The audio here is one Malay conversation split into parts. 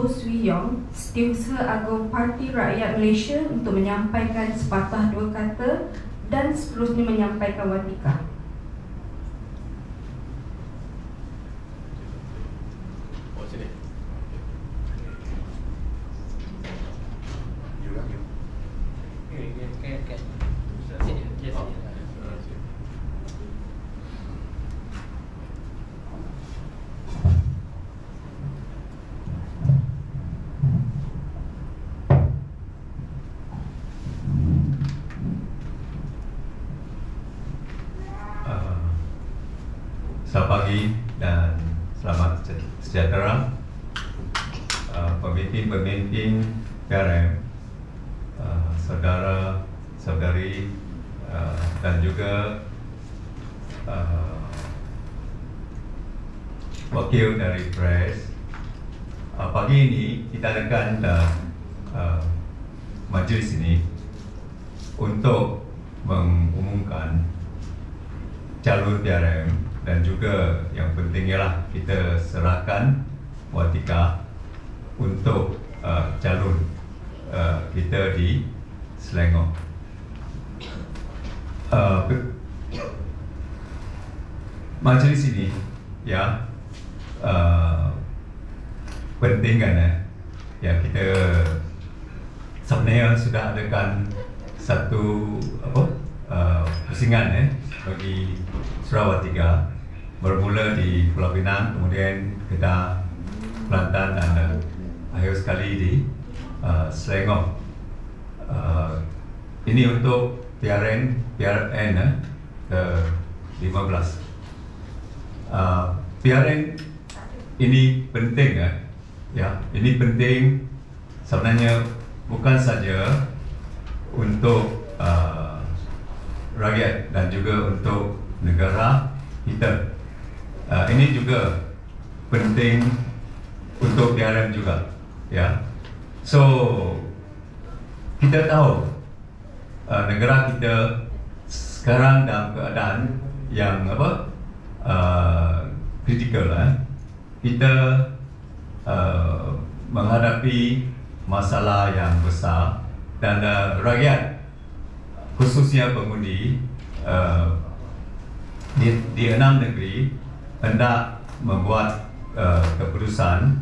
Ho Swee Yong, Setiausaha Agung Parti Rakyat Malaysia untuk menyampaikan sepatah dua kata dan seterusnya menyampaikan watika. Selamat pagi dan selamat sejahtera pemimpin-pemimpin PRM, saudara-saudari dan juga wakil dari pres. Pagi ini kita akan majlis ini untuk mengumumkan calon PRM. Dan juga yang penting ialah kita serahkan watika untuk calon kita di Selangor. Majlis ini ya penting kan ya, kita sebenarnya sudah adakan satu pusingan bagi Sarawak 3, bermula di Pulau Pinang, kemudian Kedah, Kelantan dan akhir sekali di Selangor. Ini untuk PRN ke-15. PRN ini penting ya. Ini penting sebenarnya bukan saja untuk rakyat dan juga untuk negara kita. Ini juga penting untuk PRM juga ya. So kita tahu negara kita sekarang dalam keadaan yang kritikal. Kita menghadapi masalah yang besar dan rakyat khususnya pengundi di 6 negeri hendak membuat keputusan.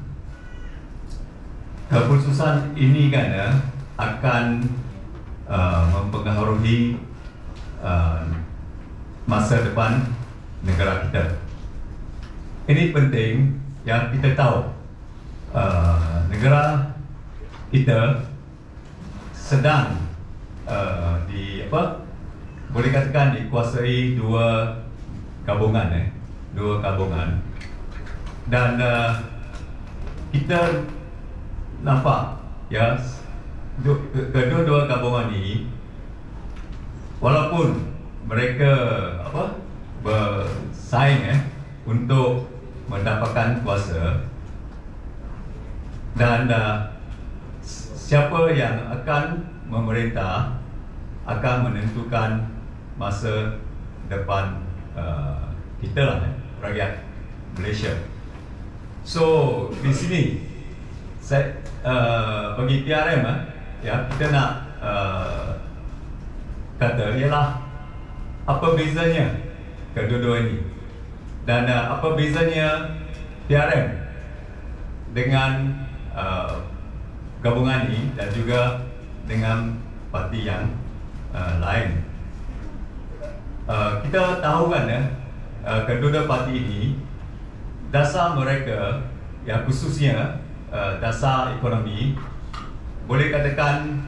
Keputusan ini kan akan mempengaruhi masa depan negara kita. Ini penting ya, kita tahu negara kita sedang boleh katakan dikuasai dua gabungan dan kita nampak ya, kedua-dua gabungan ini walaupun mereka bersaing untuk mendapatkan kuasa, dan siapa yang akan memerintah akan menentukan masa depan kita lah, rakyat Malaysia. So di sini saya bagi PRM ya, kita nak kata ialah apa bezanya kedua-dua ini, dan apa bezanya PRM dengan gabungan ini dan juga dengan parti yang lain. Kita tahu kan kedua-dua parti ini dasar mereka yang khususnya dasar ekonomi boleh katakan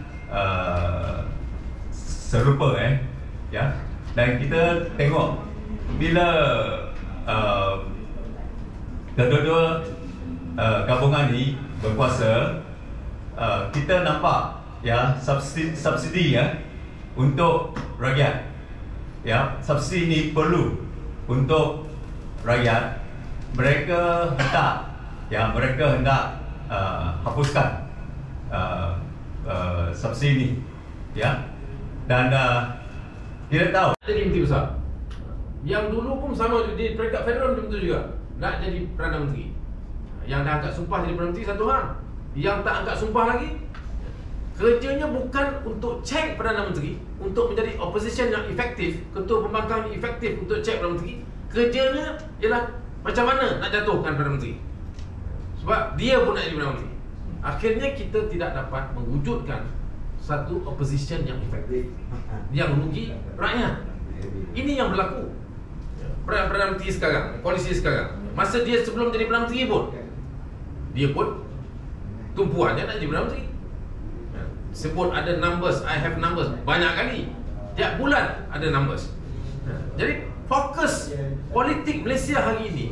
serupa ya, dan kita tengok bila kedua-dua gabungan ini berkuasa, kita nampak ya subsidi ya untuk rakyat ya. Subsidi ini perlu untuk rakyat. Mereka hendak hapuskan subsidi ini ya, dan kita tahu jadi Menteri Besar yang dulu pun sama di peringkat federal macam tu juga nak jadi Perdana Menteri, yang dah angkat sumpah jadi Perdana Menteri satu hal, yang tak angkat sumpah lagi, kerjanya bukan untuk cek Perdana Menteri, untuk menjadi opposition yang efektif, ketua pembangkang yang efektif untuk cek Perdana Menteri. Kerjanya ialah macam mana nak jatuhkan Perdana Menteri. Sebab dia pun nak jadi Perdana Menteri. Akhirnya kita tidak dapat mewujudkan satu opposition yang efektif, yang rugi rakyat. Ini yang berlaku. Perdana Menteri sekarang, koalisi sekarang, masa dia sebelum jadi Perdana Menteri pun, dia pun tumpuannya nak jadi Perdana Menteri. Sebut ada numbers, I have numbers, banyak kali. Tiap bulan ada numbers. Jadi fokus politik Malaysia hari ini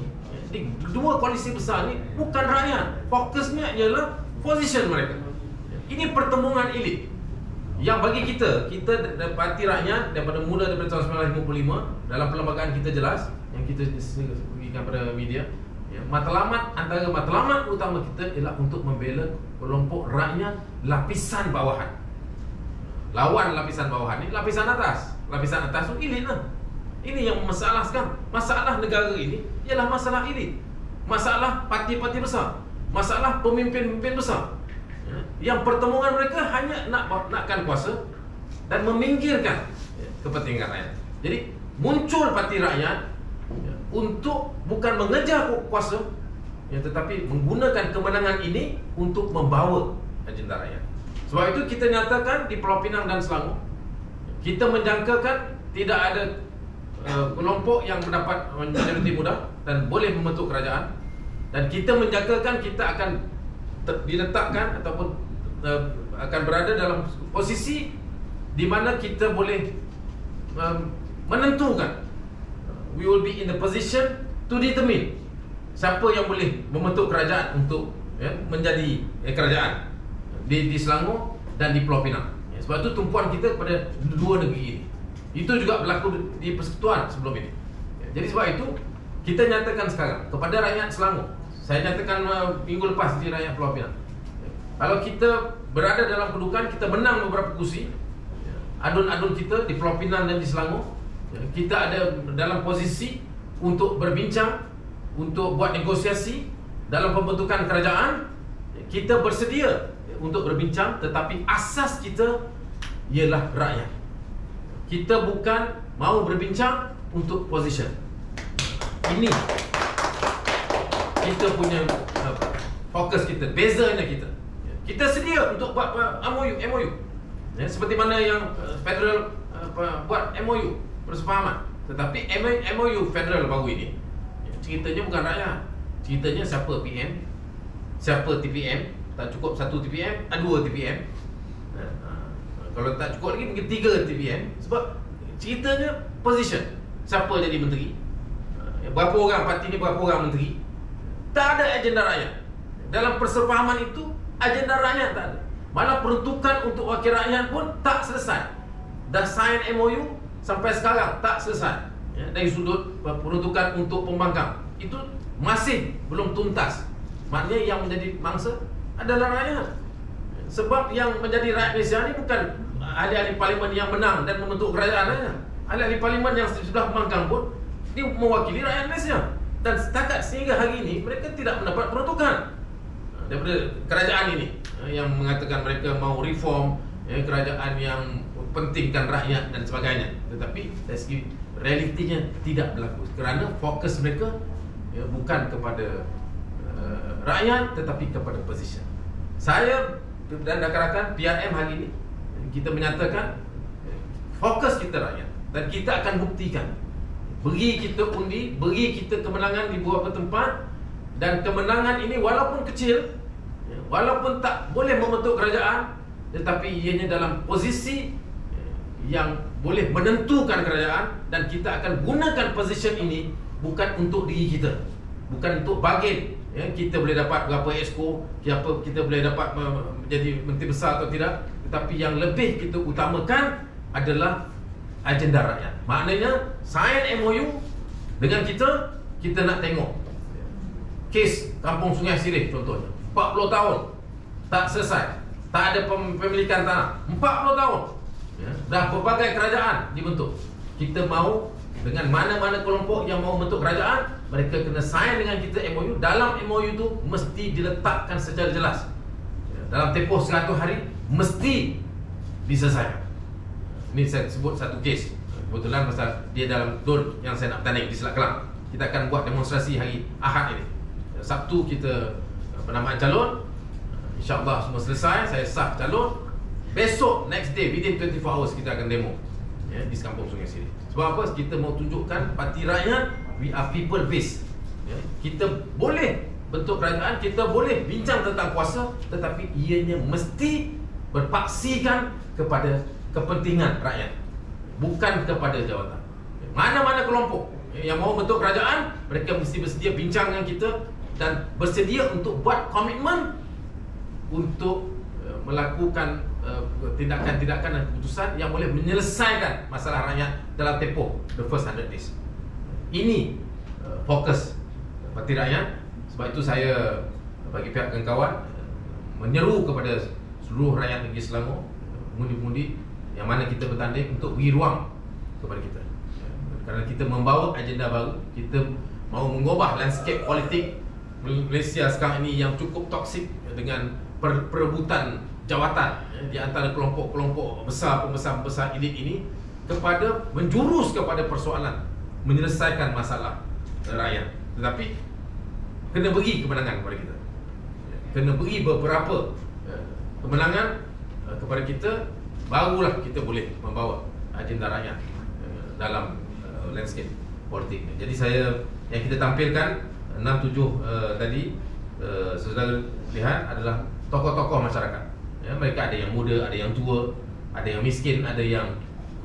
di dua koalisi besar ni bukan rakyat. Fokusnya ialah position mereka. Ini pertembungan elit. Yang bagi kita Parti Rakyat daripada tahun 1955, dalam perlembagaan kita jelas, yang kita berikan pada media, antara matlamat utama kita ialah untuk membela kelompok rakyat lapisan bawahan. Lawan lapisan bawahan ni lapisan atas. Lapisan atas tu elit lah. Ini yang masalahkan. Masalah negara ini ialah masalah elit, masalah parti-parti besar, masalah pemimpin-pemimpin besar, yang pertemuan mereka hanya nakkan kuasa dan meminggirkan kepentingan rakyat. Jadi muncul Parti Rakyat untuk bukan mengejar kuasa, tetapi menggunakan kemenangan ini untuk membawa agenda rakyat. Sebab itu kita nyatakan di Pulau Pinang dan Selangor, kita menjangkakan tidak ada kelompok yang mendapat majoriti mudah dan boleh membentuk kerajaan, dan kita menjangkakan kita akan diletakkan ataupun akan berada dalam posisi di mana kita boleh menentukan, we will be in the position to determine siapa yang boleh membentuk kerajaan untuk menjadi kerajaan di Selangor dan di Pulau Pinang. Sebab itu tumpuan kita kepada dua negeri ini. Itu juga berlaku di persekutuan sebelum ini. Jadi sebab itu kita nyatakan sekarang kepada rakyat Selangor, saya nyatakan minggu lepas di rakyat Pulau Pinang, kalau kita berada dalam kedudukan, kita menang beberapa kursi, adun-adun kita di Pulau Pinang dan di Selangor, kita ada dalam posisi untuk berbincang, untuk buat negosiasi dalam pembentukan kerajaan. Kita bersedia untuk berbincang, tetapi asas kita ialah rakyat. Kita bukan mahu berbincang untuk position. Ini kita punya fokus kita, bezanya kita. Kita sedia untuk buat MOU. Seperti mana yang federal buat MOU, persefahaman. Tetapi MOU federal baru ini, ceritanya bukan rakyat. Ceritanya siapa PM, siapa TPM. Tak cukup satu TPM, dua TPM. Kalau tak cukup lagi mungkin 3 TPM. Sebab ceritanya position. Siapa jadi menteri, berapa orang parti ni, berapa orang menteri. Tak ada agenda rakyat. Dalam persefahaman itu agenda rakyat tak ada. Malah peruntukan untuk wakil rakyat pun tak selesai. Dah sign MOU sampai sekarang tak selesai. Dari sudut peruntukan untuk pembangkang itu masih belum tuntas. Maknanya yang menjadi mangsa adalah rakyat. Sebab yang menjadi rakyat Malaysia ni bukan ahli-ahli parlimen yang menang dan membentuk kerajaan. Ahli-ahli parlimen yang sudah pembangkang pun dia mewakili rakyat Malaysia. Dan setakat sehingga hari ini mereka tidak mendapat peruntukan daripada kerajaan ini yang mengatakan mereka mahu reform, kerajaan yang pentingkan rakyat dan sebagainya. Tetapi dari segi realitinya tidak berlaku, kerana fokus mereka bukan kepada rakyat tetapi kepada position. Saya dan rakan-rakan PRM hari ini kita menyatakan fokus kita rakyat, dan kita akan buktikan. Beri kita undi, beri kita kemenangan di beberapa tempat, dan kemenangan ini walaupun kecil, walaupun tak boleh membentuk kerajaan, tetapi ianya dalam posisi yang boleh menentukan kerajaan, dan kita akan gunakan position ini bukan untuk diri kita, bukan untuk bargain. Kita boleh dapat berapa exco, kita boleh dapat menjadi menteri besar atau tidak, tetapi yang lebih kita utamakan adalah agenda rakyat. Maknanya sign MOU dengan kita nak tengok kes Kampung Sungai Sirih contohnya, 40 tahun tak selesai, tak ada pemilikan tanah, 40 tahun dah berbagai kerajaan dibentuk. Kita mahu dengan mana-mana kelompok yang mahu bentuk kerajaan, mereka kena sign dengan kita MOU. Dalam MOU tu mesti diletakkan secara jelas dalam tempoh 100 hari mesti diselesaikan. Ini saya sebut satu kes. Kebetulan pasal dia dalam DUN yang saya nak bertanding di Selat Kelang. Kita akan buat demonstrasi hari Ahad ini. Sabtu kita penamaan calon. InsyaAllah semua selesai, saya sah calon. Besok, next day, within 24 hours kita akan demo di Sekampung Sungai Siri. Sebab apa? Kita mau tunjukkan parti rakyat, we are people based. Kita boleh bentuk kerajaan, kita boleh bincang tentang kuasa, tetapi ianya mesti berpaksikan kepada kepentingan rakyat, bukan kepada jawatan. Mana-mana kelompok yang mahu bentuk kerajaan, mereka mesti bersedia bincang dengan kita dan bersedia untuk buat komitmen untuk melakukan tindakan-tindakan dan keputusan yang boleh menyelesaikan masalah rakyat dalam tempoh the first 100 days. Ini fokus parti rakyat. Sebab itu saya bagi pihak kawan-kawan menyeru kepada seluruh rakyat negeri Selangor, pengundi-pengundi yang mana kita bertanding, untuk beri ruang kepada kita. Kerana kita membawa agenda baru, kita mahu mengubah landscape politik Malaysia sekarang ini yang cukup toksik dengan perebutan jawatan di antara kelompok-kelompok besar, pembesar-pembesar elit ini, kepada menjurus kepada persoalan menyelesaikan masalah rakyat. Tetapi kena beri kemenangan kepada kita, kena beri beberapa kemenangan kepada kita, barulah kita boleh membawa agenda rakyat dalam landscape politik. Jadi yang kita tampilkan 6-7 tadi, saudara lihat adalah tokoh-tokoh masyarakat. Mereka ada yang muda, ada yang tua, ada yang miskin, ada yang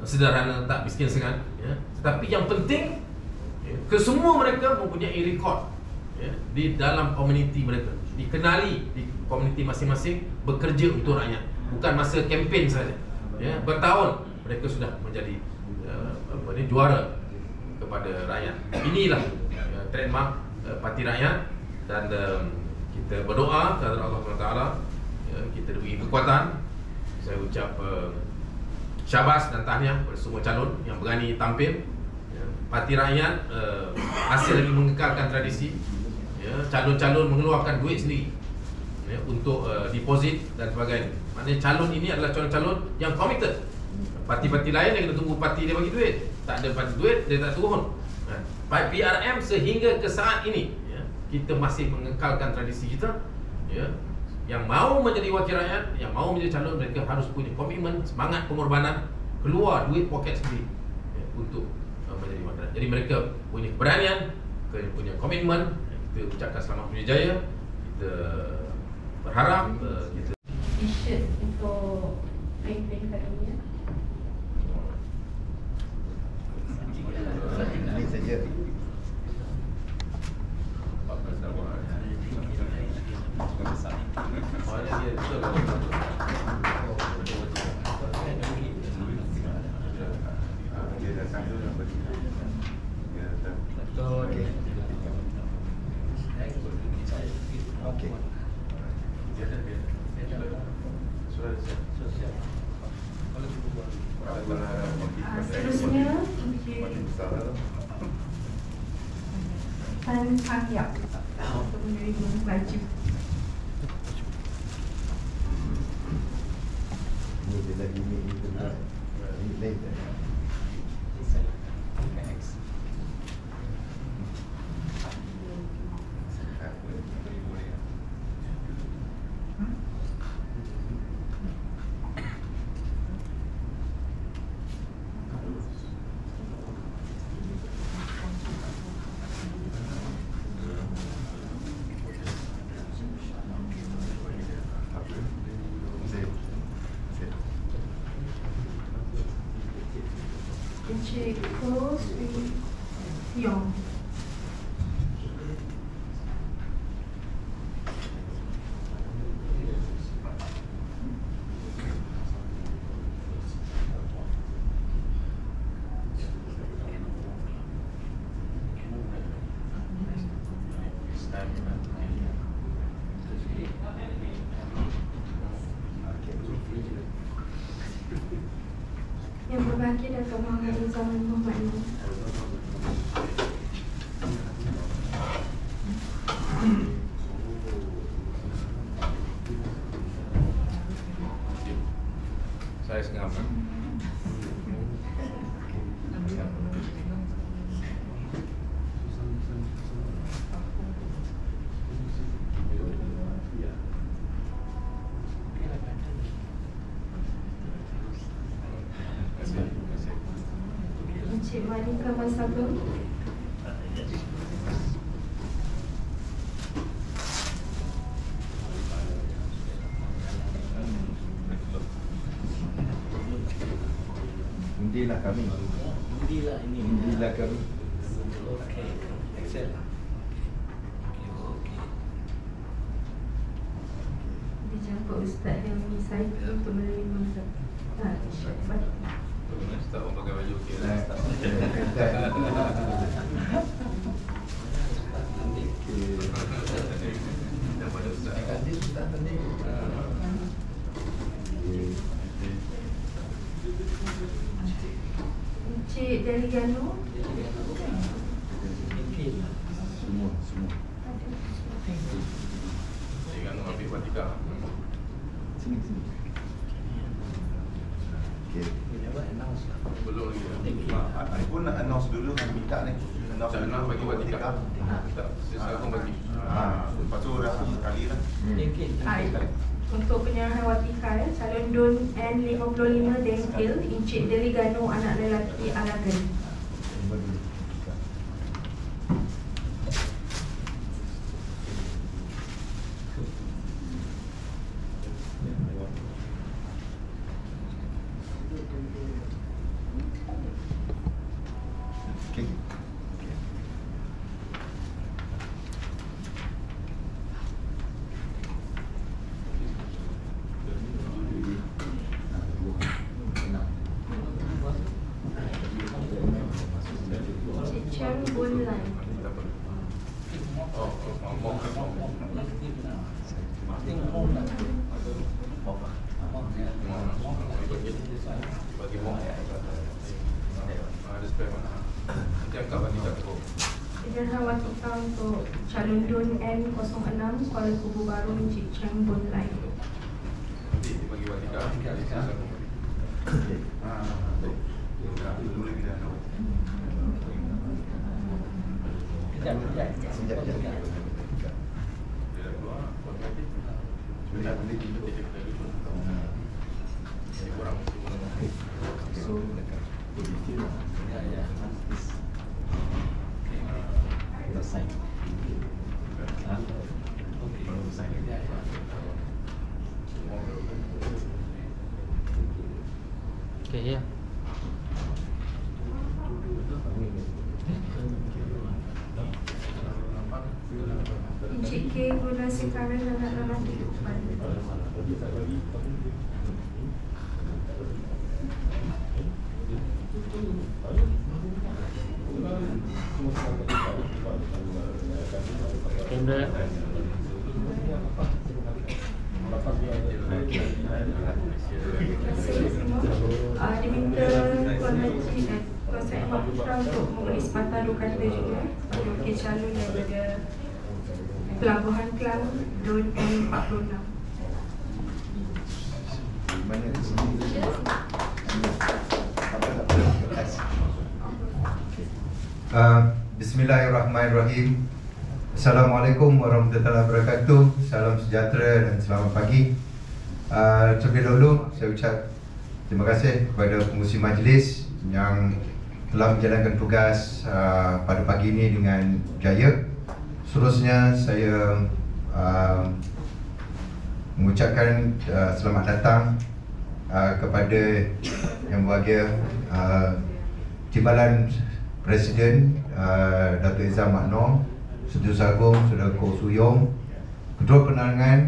sederhana, tak miskin sangat. Tetapi yang penting, kesemua mereka mempunyai rekod di dalam komuniti mereka, dikenali di komuniti masing-masing, bekerja untuk rakyat, bukan masa kempen saja. Bertahun mereka sudah menjadi juara kepada rakyat. Inilah trademark parti rakyat, dan kita berdoa kepada Allah SWT, kita diberi kekuatan. Saya ucap syabas dan tahniah kepada semua calon yang berani tampil. Parti rakyat masih lagi mengekalkan tradisi. Calon-calon mengeluarkan duit sendiri untuk deposit dan sebagainya. Maknanya calon ini adalah calon-calon yang committed. Parti-parti lain yang kena tunggu parti dia bagi duit. Tak ada parti duit, dia tak turun. PRM sehingga ke saat ini, kita masih mengekalkan tradisi kita. Yang mahu menjadi wakil rakyat, yang mahu menjadi calon, mereka harus punya komitmen, semangat pengorbanan, keluar duit poket sendiri untuk menjadi wakil rakyat. Jadi mereka punya keberanian, punya komitmen. Kita ucapkan selamat berjaya. Kita berharap kita t-shirt untuk plain-plain kat dunia. Ini saja. Okey. Seterusnya Tan Hakiak untuk menerima baju. Ini dia lagi ni later. Encik Ko Sri Yong. Yang berbahagia Datuk Muhammad Zaman Muhammad Nur. Saya sengam. Encik Malika Masagam. Undilah kami. Undilah ini. Undilah kami. Okey. Excel. Okey. Dijumpa Ustaz Helmi Said untuk menerima syahadat. Tak orang pakai baju okey lah. Daripada Ustaz. Encik Deligano. Semua. Jangan ambil watika. Sini. Okey. Belum lagi. Saya pun nak announce dulu, minta ni. Tak nak bagi watika. Tak, saya akan bagi. Lepas tu dah sekali lah. Untuk penyerahan watika, calon DUN N55 Dengkil, Encik Deligano anak lelaki Alagan. Cheng Bun Lai. Bagi bom. Ada spare mana? Nanti angkat bagi kat tu. Penyerahan watika untuk calon DUN N06 Kuala Kubu Baru, Encik Cheng Bun Lai. Nanti bagi watika. Dulu lagi dah tahu. Sekejap. Dia dah keluar. Sebentar boleh kita. Jadi kurang. So, dekat polisi lah. Kita sign. Baru sign. Okey ya. Encik K. Gunasekara anak lelaki Lukman. Kamera. Diminta Tuan Haji Tuan Syed Ahmad Putra untuk mengulis patah dua kata juga bagi wakil calon daripada Pelabuhan Kelang DUN N46. Mana di sini? Bismillahirrahmanirrahim. Assalamualaikum warahmatullahi wabarakatuh. Salam sejahtera dan selamat pagi. Terlebih dahulu saya ucap terima kasih kepada pengurusi majlis yang telah menjalankan tugas pada pagi ini dengan jaya. Seterusnya saya mengucapkan selamat datang kepada Yang Berbahagia Timbalan Presiden Dato' Izzah Mak Noor, Setiausaha Agung Saudara Koh Su Yong, Ketua Penerangan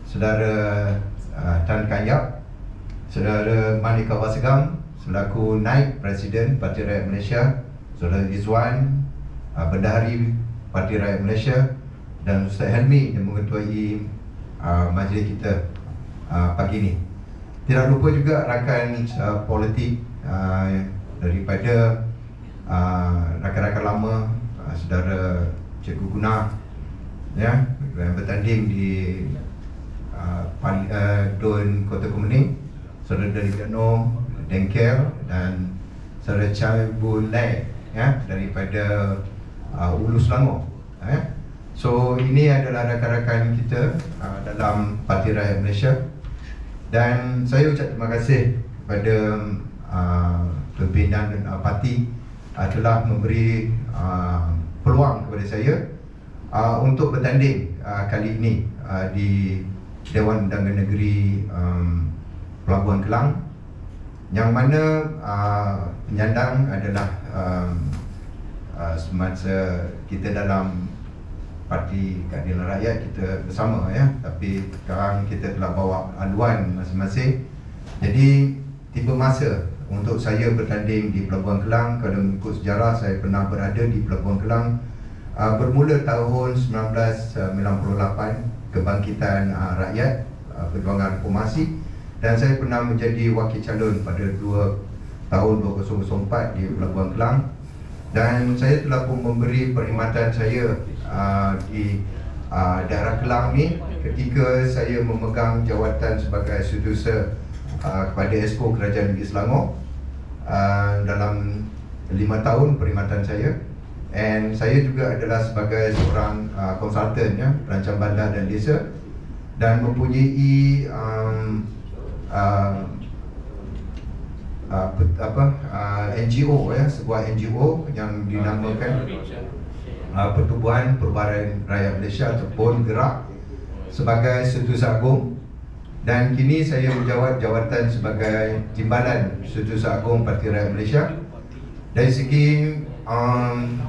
Saudara Tan Kan Yap, Saudara Malika Wasagam selaku Naib Presiden Parti Rakyat Malaysia, Saudara Izwan Bendahari Parti Rakyat Malaysia, dan Ustaz Helmi yang mengetuai majlis kita pagi ini. Tidak lupa juga rakan politik daripada rakan-rakan lama, saudara Cikgu Guna ya, yang bertanding di DUN Kota Kemuning, Saudara Delegano Dengkel dan Saudara Chai Bun Lai daripada Hulu Selangor. So ini adalah rakan-rakan kita dalam Parti Rakyat Malaysia, dan saya ucap terima kasih kepada pimpinan parti telah memberi peluang kepada saya untuk bertanding kali ini di Dewan Undangan Negeri Pelabuhan Kelang, yang mana penyandang adalah semasa kita dalam Parti Keadilan Rakyat kita bersama tapi sekarang kita telah bawa haluan masing-masing. Jadi tiba masa untuk saya bertanding di Pelabuhan Kelang. Kalau mengikut sejarah, saya pernah berada di Pelabuhan Kelang bermula tahun 1998, kebangkitan rakyat, perjuangan reformasi, dan saya pernah menjadi wakil calon pada tahun 2004 di Pelabuhan Kelang. Dan saya telah pun memberi perkhidmatan saya di daerah Kelang ni ketika saya memegang jawatan sebagai setiausaha kepada Exco Kerajaan Negeri Selangor dalam 5 tahun perkhidmatan saya. And saya juga adalah sebagai seorang konsultan perancang bandar dan desa, dan mempunyai NGO sebuah NGO yang dinamakan Pertubuhan Perubahan Rakyat Malaysia ataupun Gerak, sebagai Setiausaha Agung. Dan kini saya menjawat jawatan sebagai Timbalan Setiausaha Agung Parti Rakyat Malaysia. Dari segi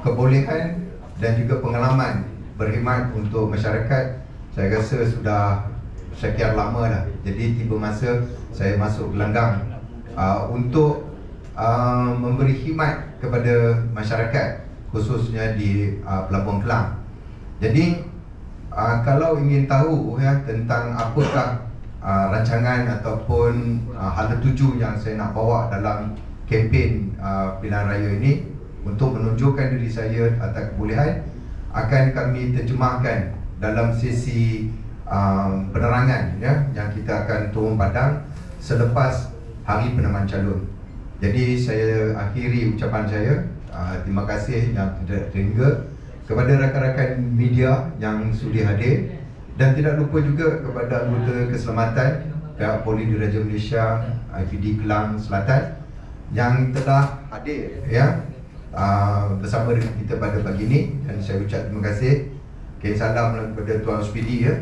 kebolehan dan juga pengalaman berkhidmat untuk masyarakat, saya rasa sudah sekian lama dah. Jadi tiba masa saya masuk gelanggang untuk memberi khidmat kepada masyarakat, khususnya di Pelabuhan Kelang. Jadi kalau ingin tahu tentang apakah rancangan ataupun hala tuju yang saya nak bawa dalam kempen pilihan raya ini untuk menunjukkan diri saya atas kebolehan, akan kami terjemahkan dalam sesi penerangan yang kita akan turun padang selepas hari penamaan calon. Jadi saya akhiri ucapan saya. Terima kasih yang tidak terhingga kepada rakan-rakan media yang sudi hadir, dan tidak lupa juga kepada anggota keselamatan pihak Polis Diraja Malaysia IPD Kelang Selatan yang telah hadir bersama dengan kita pada pagi ini. Dan saya ucap terima kasih. Okay, salam kepada Tuan SPD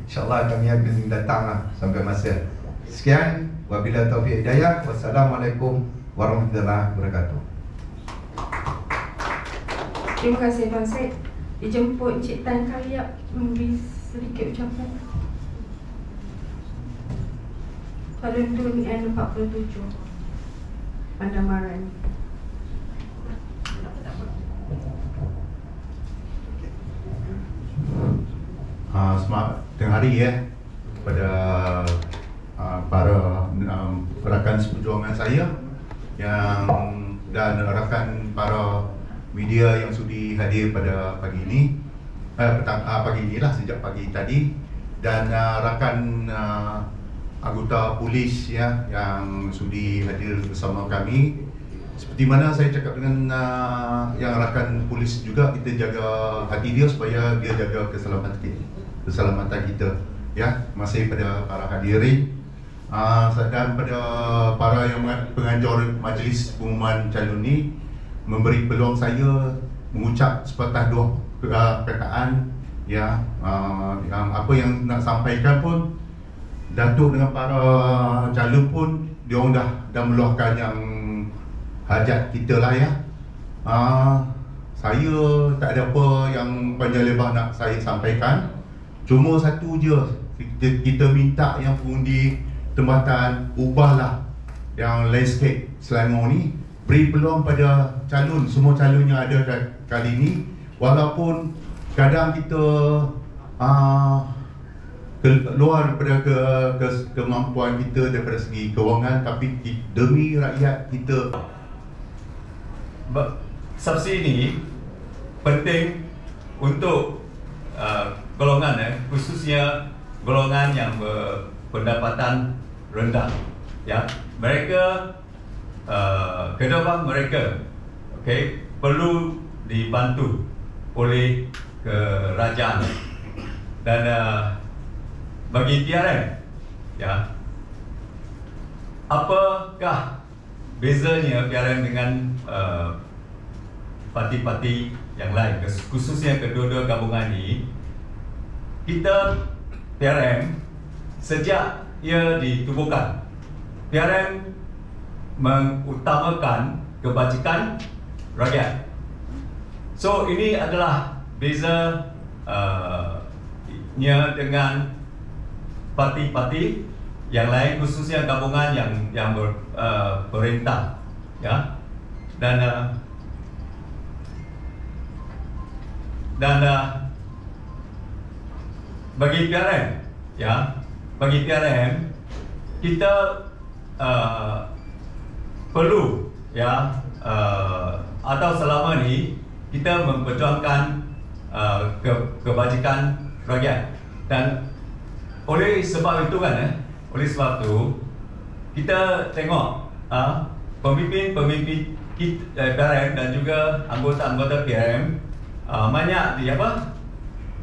InsyaAllah kami akan datang sampai masa. Sekian, wabillahi taufiq hidayah. Wassalamualaikum warahmatullahi wabarakatuh. Terima kasih Tuan Syed. Dijemput Encik Tan Kaliap memberi sedikit ucapan. Talentun N47 Pandamaran. Selamat tengah hari kepada para rakan seperjuangan saya dan rakan para media yang sudi hadir pada pagi ini, pagi inilah sejak pagi tadi, dan rakan anggota polis yang sudi hadir bersama kami. Seperti mana saya cakap dengan yang rakan polis juga, kita jaga hati dia supaya dia jaga keselamatan kita masih pada para hadirin dan pada para yang pengajar majlis pengumuman calon ni, memberi peluang saya mengucap sepatah dua perkataan yang apa yang nak sampaikan pun Datuk dengan para calon pun diorang dah meluahkan yang hajat kita lah saya tak ada apa yang panjang lebar nak saya sampaikan. Cuma satu je, kita minta yang pengundi tempatan ubahlah yang landscape Selangor ni, beri peluang pada calon, semua calon yang ada kali ni. Walaupun kadang kita keluar daripada kemampuan kita daripada segi kewangan, tapi demi rakyat kita. Subsidi ini penting untuk golongan khususnya golongan yang berpendapatan rendah. ya, mereka kehidupan mereka, okay, perlu dibantu oleh kerajaan. Dan bagi PRM, ya, apakah bezanya PRM dengan parti-parti yang lain, khususnya kedua-dua gabungan ini? Kita PRM sejak ia ditubuhkan, PRM mengutamakan kebajikan rakyat. So ini adalah beza nya dengan parti-parti yang lain, khususnya gabungan yang berperintah, ya. Dan bagi PRM, ya, bagi PRM kita perlu, ya, atau selama ni kita memperjuangkan kebajikan rakyat. Dan oleh sebab itu kan, oleh sebab itu kita tengok pemimpin-pemimpin PRM dan juga anggota-anggota PRM banyak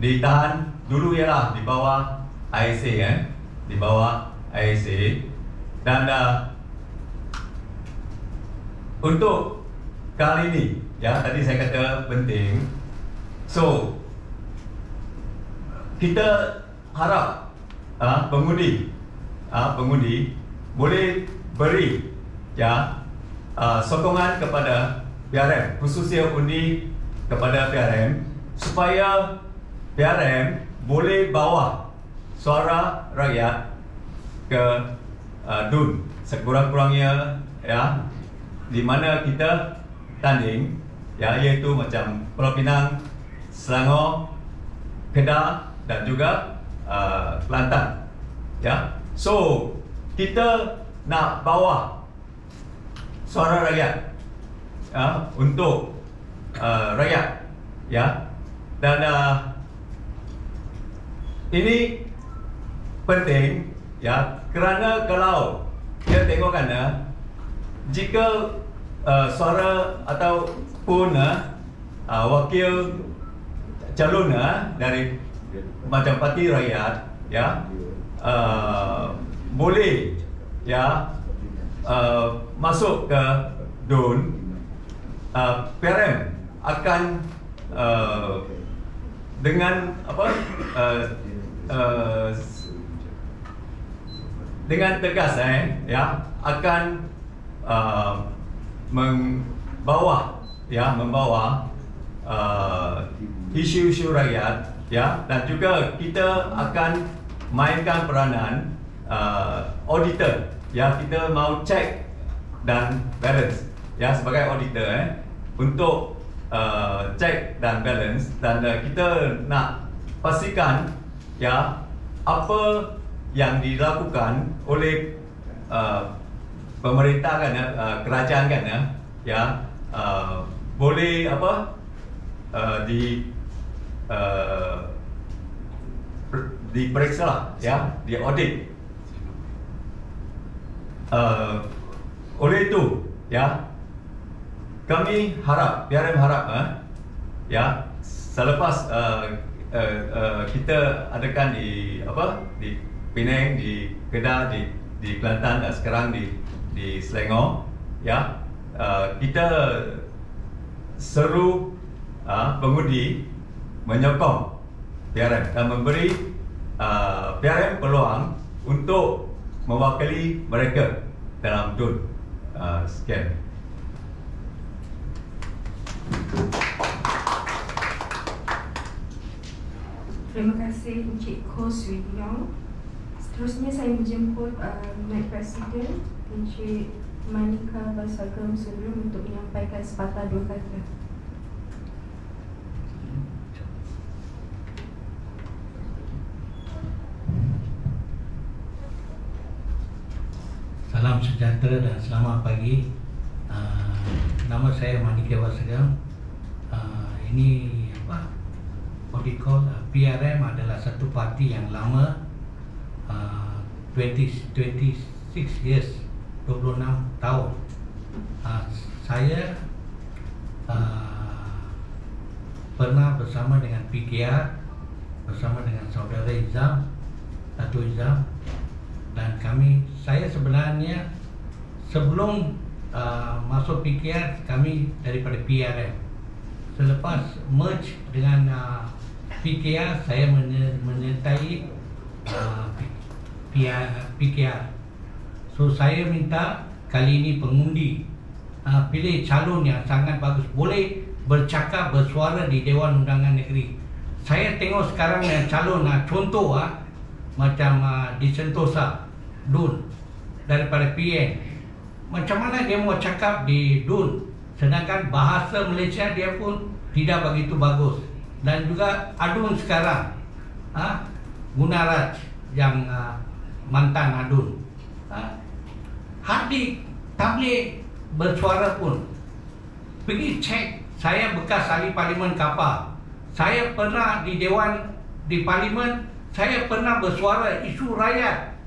ditahan dulu ialah di bawah ISA, di bawah ISA. Dan untuk kali ini, ya, tadi saya kata penting. So kita harap pengundi boleh beri, ya, sokongan kepada PRM, khususnya undi kepada PRM, supaya PRM boleh bawa suara rakyat ke DUN sekurang-kurangnya, ya, di mana kita tanding, ya, iaitu macam Pulau Pinang, Selangor, Kedah dan juga Kelantan, ya. So kita nak bawa suara rakyat, ya, untuk rakyat, ya. Dan ini penting, ya, kerana kalau kita tengokkan, jika suara ataupun wakil calon dari macam parti rakyat, ya, boleh, ya, masuk ke DUN, PRM akan dengan dengan tegas, ya, akan membawa isu-isu rakyat, ya. Dan juga kita akan mainkan peranan auditor, ya. Kita mau check dan balance, ya, sebagai auditor, untuk check dan balance. Dan kita nak pastikan, ya, apa yang dilakukan oleh pemerintah kan, kerajaan kan, ya, boleh diperiksa lah, ya, di audit. Oleh itu, ya, kami harap, PRM harap, ya, selepas kita adakan di Penang, di Kedah, di Kelantan dan sekarang di Selangor, ya, kita seru pengundi menyokong PRM dan memberi PRM peluang untuk mewakili mereka dalam DUN. Sekian. Terima kasih Encik Koh Swee Leong. Seterusnya saya menjemput Naib Presiden Encik Manika Basagam Sundrum untuk menyampaikan sepatah dua kata. Salam sejahtera dan selamat pagi. Nama saya Manika Basagam. Ini what we call PRM adalah satu parti yang lama, 26 years 26 tahun. Saya pernah bersama dengan PKR, bersama dengan saudara Izam, Dato' Izam, dan saya sebenarnya sebelum masuk PKR, kami daripada PRM. Selepas merge dengan PKR, saya menyertai PKR. So saya minta kali ini pengundi pilih calon yang sangat bagus, boleh bercakap, bersuara di Dewan Undangan Negeri. Saya tengok sekarang yang calon contoh macam di Sentosa, Dun daripada PN. Macam mana dia mau cakap di Dun, sedangkan bahasa Malaysia dia pun tidak begitu bagus. Dan juga Adun sekarang, Gunaraj yang mantan Adun, hati tak boleh bersuara pun. Pergi cek, saya bekas ahli parlimen kapal. Saya pernah di parlimen, saya pernah bersuara isu rakyat,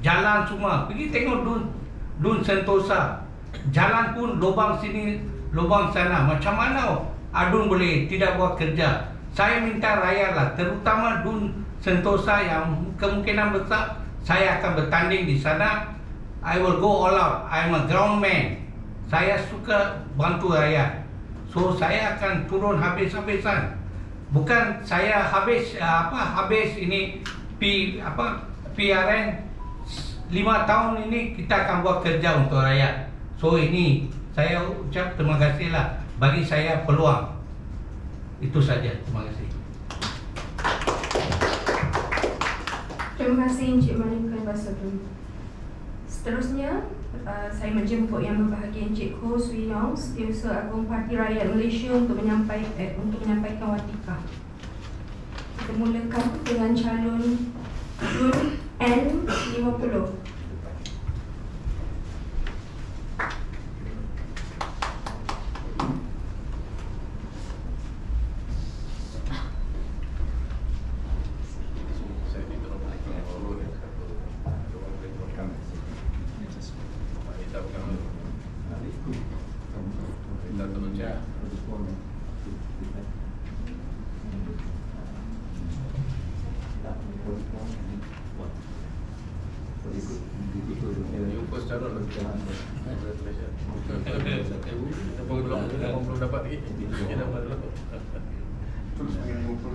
jalan semua. Pergi tengok Dun Sentosa, jalan pun lubang sini, lubang sana. Macam mana Adun boleh tidak buat kerja? Saya minta rakyatlah, terutama Dun Sentosa yang kemungkinan besar saya akan bertanding di sana. I will go all out. I am a ground man. Saya suka bantu rakyat. So saya akan turun habis-habisan. Bukan saya habis ini PRN 5 tahun ini kita akan buat kerja untuk rakyat. So ini saya ucap terima kasihlah bagi saya peluang. Itu saja. Terima kasih. Terima kasih Encik Malik Basudun. Seterusnya, saya menjemput yang berbahagia Encik Koh Swee Yong, Setiausaha Agung Parti Rakyat Malaysia untuk menyampaikan watika. Kita mulakan dengan calon Dun N50. Belum dapat lagi. Kita dapat dulu. Terus pengen ngumpul.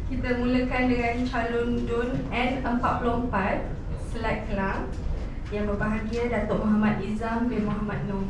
Kita mulakan dengan calon Dun N44 Selat Kelang. Yang berbahagia Datuk Muhammad Izam bin Muhammad Noor.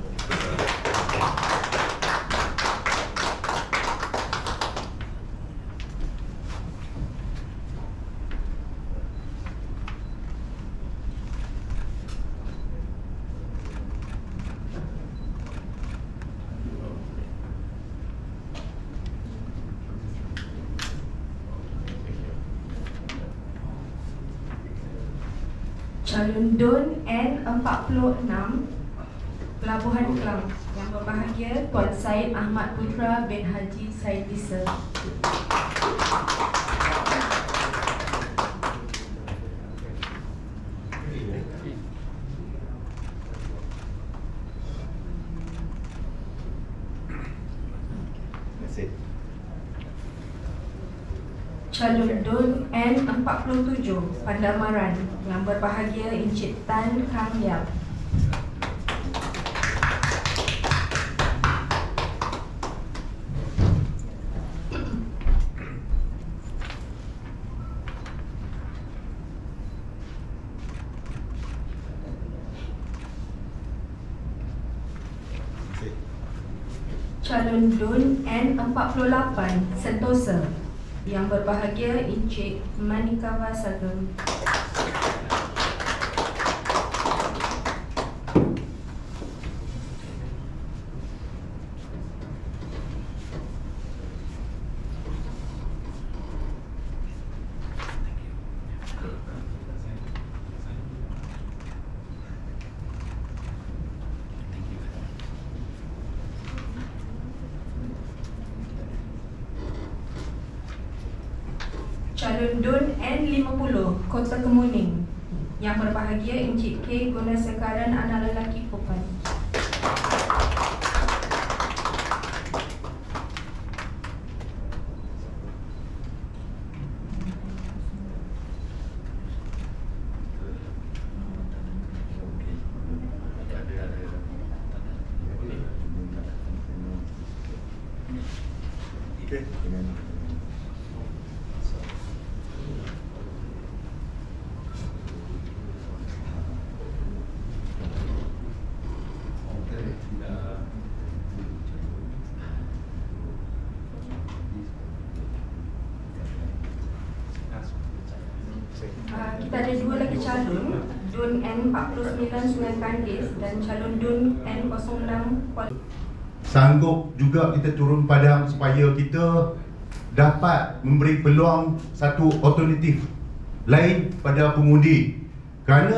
Calon Dun N46 Pelabuhan Kelang. Yang berbahagia Tuan Syed Ahmad Putra bin Haji Syed Lisa. Calon Dun N47 Pandamaran. Yang berbahagia Encik Tan Kang Yap. calon DUN N48 Sentosa. Yang berbahagia Encik Manikawa Sagam. Calon DUN N50 Kota Kemuning. Yang berbahagia Encik K Gunasekaran anak lelaki Popan. Kita ada dua lagi calon, DUN N49 Sungai Kandis dan calon DUN N06 Kuala. Sanggup juga kita turun padang supaya kita dapat memberi peluang satu alternatif lain pada pengundi, kerana